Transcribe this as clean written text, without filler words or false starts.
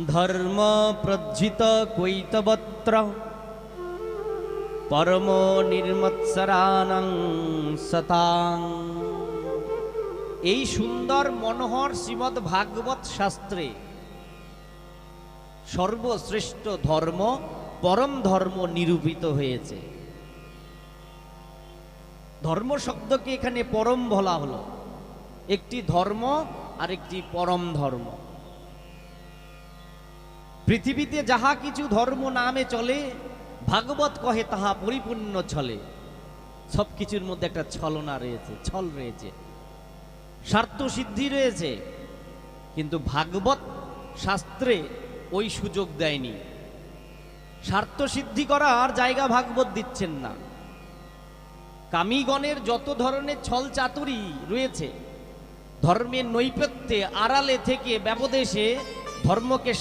ধর্ম প্রজ্জিত কৈতবত্র পরম নির্মৎসরানং সতাং। এই সুন্দর মনোহর শ্রীমদ্ ভাগবত শাস্ত্রে সর্বশ্রেষ্ঠ ধর্ম পরম ধর্ম নিরূপিত হয়েছে। ধর্ম শব্দকে এখানে পরম বলা হলো। একটি ধর্ম আর একটি পরম ধর্ম। পৃথিবীতে যাহা কিছু ধর্ম নামে চলে, ভাগবত কহে তাহা পরিপূর্ণ ছলে। সব কিছুর মধ্যে একটা ছলনা রয়েছে, ছল রয়েছে, স্বার্থ সিদ্ধি রয়েছে, কিন্তু ভাগবত শাস্ত্রে ওই সুযোগ দেয়নি। স্বার্থ সিদ্ধি করার জায়গা ভাগবত দিচ্ছেন না। কামীগণের যত ধরনের ছল চাতুরি রয়েছে, ধর্মের নৈপথ্যে আড়ালে থেকে ব্যপদেশে ধর্মকে